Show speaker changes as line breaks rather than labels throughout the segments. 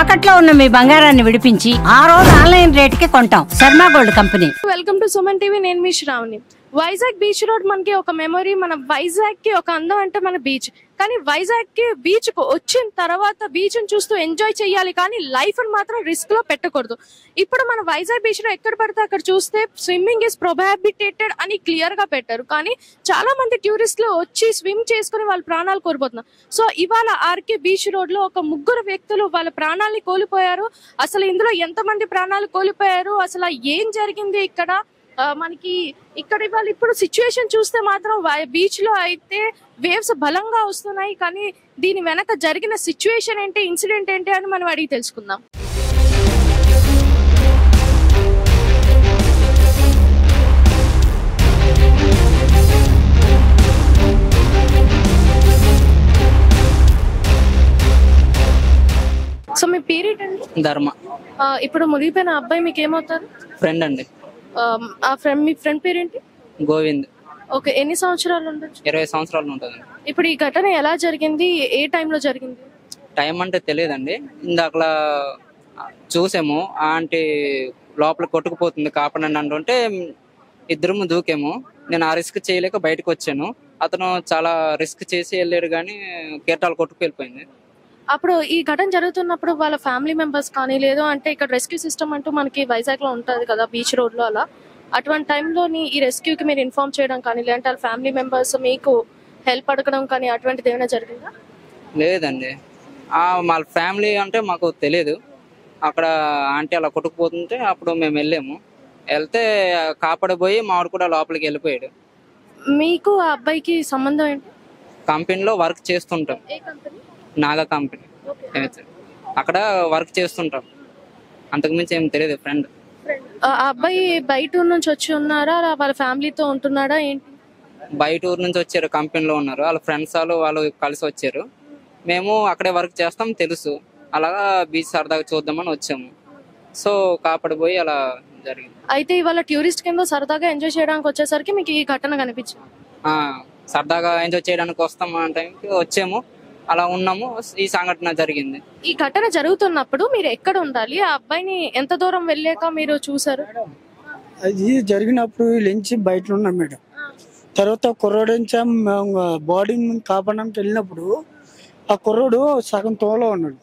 తాకట్లో ఉన్న మీ బంగారాన్ని విడిపించి ఆ రోజు ఆన్లైన్ రేటుకి కొంటాం. Sharma gold company.
Welcome to Suman TV. నేను మీ శ్రావణి. వైజాగ్ బీచ్ రోడ్ మనకి ఒక మెమరీ. మన వైజాగ్ కి ఒక అందం అంటే మన బీచ్. కానీ వైజాగ్ కి బీచ్ కు వచ్చిన తర్వాత బీచ్ ని చూస్తూ ఎంజాయ్ చేయాలి, కానీ లైఫ్ మాత్రం రిస్క్ లో పెట్టకూడదు. ఇప్పుడు మన వైజాగ్ బీచ్ లో ఎక్కడ పడితే అక్కడ చూస్తే స్విమ్మింగ్ ఇస్ ప్రొహిబిటెడ్ అని క్లియర్ గా పెట్టారు. కానీ చాలా మంది టూరిస్టులు వచ్చి స్విమ్ చేసుకుని వాళ్ళ ప్రాణాలు కోల్పోతున్నారు. సో ఇవాళ ఆర్కే బీచ్ రోడ్ లో ఒక ముగ్గురు వ్యక్తులు వాళ్ళ ప్రాణాలని కోల్పోయారు. అసలు ఇందులో ఎంతమంది ప్రాణాలు కోల్పోయారు, అసలు ఏం జరిగింది ఇక్కడ మనకి ఇక్కడ ఇవాళ ఇప్పుడు సిచ్యువేషన్ చూస్తే మాత్రం బీచ్ లో అయితే వేవ్స్ బలంగా వస్తున్నాయి. కానీ దీని వెనక జరిగిన సిచ్యువేషన్ ఏంటి, ఇన్సిడెంట్ ఏంటి అని మనం అడిగి తెలుసుకుందాం. సో మీ పేరేంటి అండి?
ధర్మ.
ఇప్పుడు మునిగిపోయిన అబ్బాయి మీకు ఏమవుతారు?
ఫ్రెండ్ అండి.
మీ ఫ్రెండ్ పేరేంటి?
గోవింద్.
ఓకే, ఎన్ని సంవత్సరాలు ఉండొచ్చు?
20 సంవత్సరాలు ఉంటుంది.
ఇప్పుడు ఈ ఘటన ఎలా జరిగింది, ఏ టైంలో జరిగింది?
టైం అంటే తెలియదండి. ఇందాకలా చూసాము, ఆంటీ లోపల కొట్టుకుపోతుంది కాపాడండి అంటుంటే ఇద్దరు దూకేము. నేను ఆ రిస్క్ చేయలేక బయటకు వచ్చాను. అతను చాలా రిస్క్ చేసి వెళ్ళాడు, కానీ కీటాలు కొట్టుకు వెళ్ళిపోయింది.
అప్పుడు ఈ ఘటన జరుగుతున్నప్పుడు వాళ్ళ ఫ్యామిలీ మెంబర్స్ కానీ, లేదు అంటే ఇక్కడ రెస్క్యూ సిస్టమ్ అంటూ మనకి వైజాగ్ లో ఉంటది కదా బీచ్ రోడ్ లో, అలా అటువంటి టైంలో ఈ రెస్క్యూకి మీరు ఇన్ఫార్మ్ చేయడం కానీ, లేదంటే వాళ్ళ ఫ్యామిలీ మెంబర్స్ మీకు హెల్ప్ అడగడం కానీ అటువంటిది ఏమైనా జరిగిందా?
లేదండి, వాళ్ళ ఫ్యామిలీ అంటే మాకు తెలియదు. అక్కడ ఆంటీ అలా కొట్టుకుపోతుంటే అప్పుడు మేము వెళ్ళాము. వెళ్తే కాపాడబోయి మావాడు కూడా లోపలికి వెళ్ళిపోయాడు.
మీకు ఆ అబ్బాయికి సంబంధం ఏంటి?
కంపెనీలో వర్క్ చేస్తుంటాం.
ఏ కంపెనీ?
నాగా కంపెనీ. అక్కడ వర్క్ చేస్తుంటాం, అంతకుమించి ఏం తెలియదు. ఫ్రెండ్.
ఆ అబ్బాయి బయట ఊరు నుంచి వచ్చి ఉన్నారా, వాళ్ళ ఫ్యామిలీతో ఉంటున్నాడా ఏంటి?
బయట ఊరు నుంచి వచ్చారు, కంపెనీలో ఉన్నారు. వాళ్ళ ఫ్రెండ్స్ వాళ్ళు కలిసి వచ్చారు. మేము అక్కడే వర్క్ చేస్తాం తెలుసు, అలాగా బీచ్ సరదాగా చూద్దామని వచ్చాము. సో కాపాడిపోయి అలా జరిగింది.
అయితే ఇవాళ టూరిస్ట్ కింద సరదాగా ఎంజాయ్ చేయడానికి వచ్చేసరికి మీకు ఈ ఘటన కనిపించింది?
సరదాగా ఎంజాయ్ చేయడానికి వస్తాం ఆ టైంకి వచ్చాము, అలా ఉన్నాము, ఈ సంఘటన జరిగింది.
ఈ ఘటన జరుగుతున్నప్పుడు మీరు ఎక్కడ ఉండాలి? ఆ అబ్బాయిని ఎంత దూరం వెళ్ళాక మీరు చూసారు?
అది జరిగినప్పుడు నుంచి బయట ఉన్నాం మేడం. తర్వాత కుర్రోడు బాడీని కాపాడడానికి వెళ్ళినప్పుడు ఆ కుర్రోడు సగం తోలో ఉన్నాడు.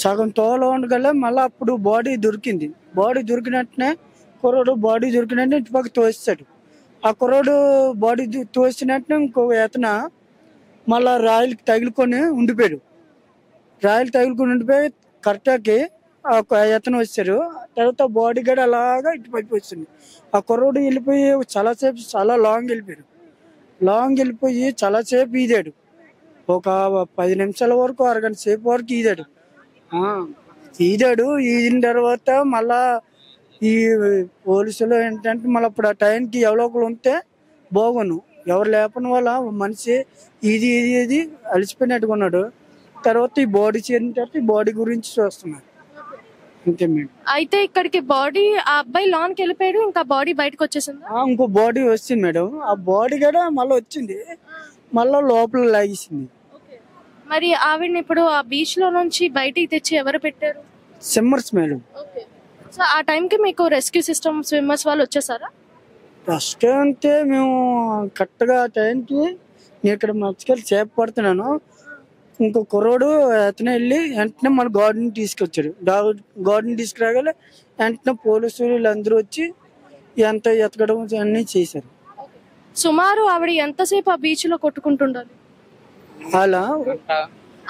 సగం తోలో ఉండగల మళ్ళీ అప్పుడు బాడీ దొరికింది. బాడీ దొరికినట్టునే కుర్రోడు బాడీ దొరికినట్టు ఇటు పక్క తోస్తాడు. ఆ కుర్రోడు బాడీ తోసినట్టు ఇంకో అతను మళ్ళా రాయిలకి తగులుకొని ఉండిపోయాడు. రాయిలు తగులుకొని ఉండిపోయి కరెక్ట్కి అతను వచ్చారు. తర్వాత బాడీ గడ్ అలాగా ఇటు పైపు వచ్చింది. ఆ కుర్రోడు వెళ్ళిపోయి చాలాసేపు చాలా లాంగ్ వెళ్ళిపోయాడు. లాంగ్ వెళ్ళిపోయి చాలాసేపు ఈదాడు. ఒక 10 నిమిషాల వరకు, అరగంట సేపు వరకు ఈదాడు. ఈదిన తర్వాత మళ్ళా ఈ పోలీసులు ఏంటంటే మళ్ళీ అప్పుడు ఆ టైంకి ఎవరో ఒకరు ఉంటే బాగును. ఎవరు లేపని వల్ల మనిషి ఇది అలసిపోయినట్టుగా ఉన్నాడు. తర్వాత ఈ బాడీ చేరిన తర్వాత ఈ బాడీ గురించి చూస్తున్నారు అంతే మేడం.
అయితే ఇక్కడికి బాడీ ఆ అబ్బాయి లోన్కి వెళ్ళిపోయాడు, ఇంకా బాడీ బయటకు వచ్చేసింది.
ఇంకో బాడీ వచ్చింది మేడం. ఆ బాడీ కూడా మళ్ళీ వచ్చింది, మళ్ళీ లోపల లాగేసింది.
మరి ఆవిడని ఇప్పుడు ఆ బీచ్ లో నుంచి బయటికి తెచ్చి ఎవరు పెట్టారు?
Swimmers madam.
సో ఆ టైంకి మీకు రెస్క్యూ సిస్టమ్ స్విమ్మర్స్ వాళ్ళు వచ్చేసారా?
ఫస్ట్ అంటే మేము కరెక్ట్గా టైంకి నేను ఇక్కడ మర్చికెళ్ళి చేప పడుతున్నాను. ఇంకో కుర్రోడు అతనే వెళ్ళి వెంటనే మన గార్డెన్ తీసుకొచ్చాడు. గార్డెన్ తీసుకురాగానే వెంటనే పోలీసులు వీళ్ళందరూ వచ్చి ఎంత ఎతకడం అన్నీ చేశారు.
సుమారు ఆవిడ ఎంతసేపు ఆ బీచ్ లో కొట్టుకుంటుండాలి?
అలా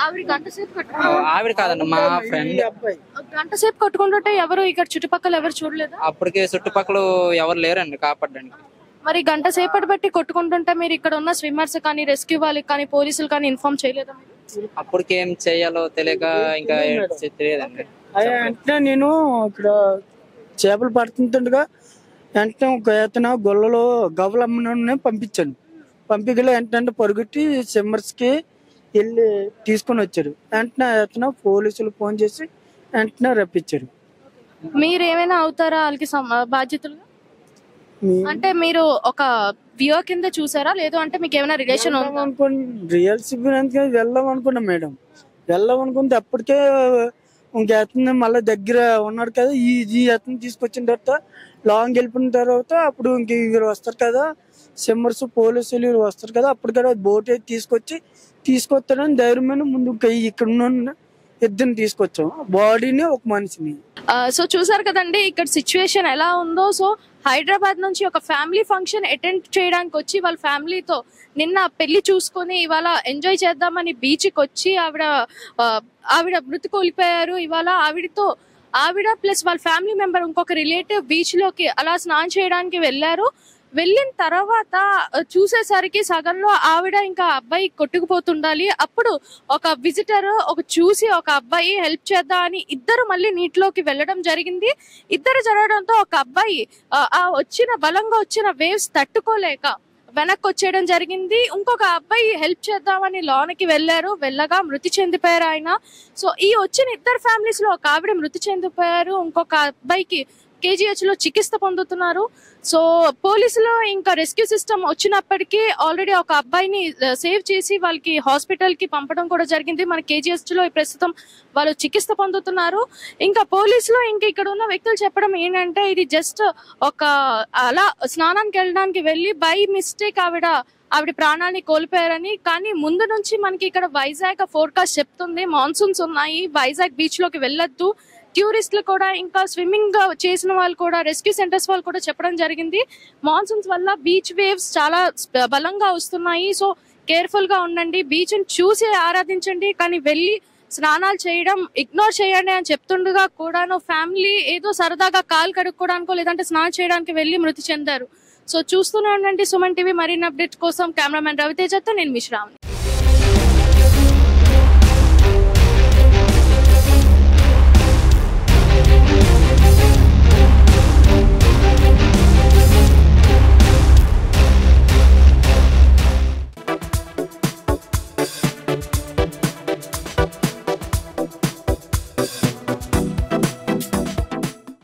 ఆవిడ కాదండి, మా ఫ్రెండ్.
గంట సేపు కొట్టుకుంటుంటే ఎవరు ఇక్కడ చుట్టుపక్కల ఎవరు చూడలేదు?
అప్పటికే చుట్టుపక్కల ఎవరు లేరండి కాపాడడానికి.
మరి గంట సేపటి బట్టి కొట్టుకుంటుంటే మీరు ఇక్కడ ఉన్న స్విమ్మర్స్ కానీ, రెస్క్యూ వాళ్ళకి కానీ, పోలీసులు కానీ ఇన్ఫార్మ్ చేయలేదా?
అప్పటికి ఏం చేయాలో తెలియక ఇంకా తెలియదండి.
వెంటనే నేను ఇక్కడ చేపలు పడుతుండగా వెంటనే ఒక అతను గొల్లలో గవలమ్మని పంపించాను. పంపికలో ఏంటంటే పరుగుట్టి స్విమ్మర్స్కి వెళ్ళి తీసుకొని వచ్చారు. వెంటనే అతను పోలీసులు ఫోన్ చేసి వెంటనే రప్పించారు.
మీరు ఏమైనా అవుతారా వాళ్ళకి బాధ్యతలు? అంటే మీరు ఒక వ్యూ కింద చూసారా, లేదు అంటే మీకు ఏమైనా రిలేషన్
రియల్ సిబ్బంది వెళ్దాం అనుకున్నాం మేడం. వెళ్దాం అనుకుంటే అప్పటికే ఇంక అతను మళ్ళీ దగ్గర ఉన్నాడు కదా, ఈ అతను తీసుకొచ్చిన తర్వాత లాంగ్ వెళ్ళిపోయిన తర్వాత అప్పుడు ఇంక వీరు వస్తారు కదా, సిమ్మర్స్ పోలీసులు వీరు వస్తారు కదా, అప్పుడు కదా బోట్ అయితే తీసుకొస్తాడని ధైర్యమైన ముందు ఇక్కడ ఉన్న ఇద్దరిని తీసుకొచ్చాం, బాడీని ఒక మనిషిని.
సో చూసారు కదండి ఇక్కడ సిచ్యువేషన్ ఎలా ఉందో. సో హైదరాబాద్ నుంచి ఒక ఫ్యామిలీ ఫంక్షన్ అటెండ్ చేయడానికి వచ్చి వాళ్ళ ఫ్యామిలీతో నిన్న పెళ్లి చూసుకొని ఇవాళ ఎంజాయ్ చేద్దామని బీచ్కి వచ్చి ఆవిడ మృతి కోల్పోయారు. ఇవాళ ఆవిడ ప్లస్ వాళ్ళ ఫ్యామిలీ మెంబర్ ఇంకొక రిలేటివ్ బీచ్ లోకి అలా స్నానం చేయడానికి వెళ్ళారు. వెళ్ళిన తర్వాత చూసేసరికి సగంలో ఆవిడ ఇంకా అబ్బాయి కొట్టుకుపోతుండాలి. అప్పుడు ఒక విజిటర్ చూసి ఒక అబ్బాయి హెల్ప్ చేద్దాం అని ఇద్దరు మళ్ళీ నీటిలోకి వెళ్ళడం జరిగింది. ఇద్దరు జరగడంతో ఒక అబ్బాయి బలంగా వచ్చిన వేవ్స్ తట్టుకోలేక వెనక్కి వచ్చేయడం జరిగింది. ఇంకొక అబ్బాయి హెల్ప్ చేద్దామని లోనికి వెళ్ళగా మృతి చెందిపోయారు ఆయన. సో ఈ వచ్చిన ఇద్దరు ఫ్యామిలీస్ లో ఒక ఆవిడ మృతి చెందిపోయారు, ఇంకొక అబ్బాయికి KGH లో చికిత్స పొందుతున్నారు. సో పోలీసులు ఇంకా రెస్క్యూ సిస్టమ్ వచ్చినప్పటికీ ఆల్రెడీ ఒక అబ్బాయిని సేవ్ చేసి వాళ్ళకి హాస్పిటల్ కి పంపడం కూడా జరిగింది. మన KGH లో ప్రస్తుతం వాళ్ళు చికిత్స పొందుతున్నారు. ఇంకా పోలీసులు ఇంకా ఇక్కడ ఉన్న వ్యక్తులు చెప్పడం ఏంటంటే ఇది జస్ట్ అలా స్నానానికి వెళ్ళడానికి వెళ్ళి బై మిస్టేక్ ఆవిడ ప్రాణాన్ని కోల్పోయారని. కానీ ముందు నుంచి మనకి ఇక్కడ వైజాగ్ ఫోర్కాస్ట్ చెప్తుంది మాన్సూన్స్ ఉన్నాయి, వైజాగ్ బీచ్ లోకి వెళ్ళొద్దు. టూరిస్టులు కూడా ఇంకా స్విమ్మింగ్ చేసిన వాళ్ళు కూడా రెస్క్యూ సెంటర్స్ వాళ్ళు కూడా చెప్పడం జరిగింది మాన్సూన్స్ వల్ల బీచ్ వేవ్స్ చాలా బలంగా వస్తున్నాయి. సో కేర్ఫుల్ గా ఉండండి, బీచ్ ని చూసి ఆరాధించండి, కానీ వెళ్ళి స్నానాలు చేయడం ఇగ్నోర్ చేయండి అని చెప్తుండగా కూడాను ఫ్యామిలీ ఏదో సరదాగా కాలు కడుక్కోవడానికో లేదంటే స్నానం చేయడానికి వెళ్ళి మృతి చెందారు. సో చూస్తూనే ఉండండి సుమన్ టీవీ. మరిన్ని అప్డేట్స్ కోసం కెమెరామెన్ రవితేజతో నేను మీ శ్రావణి.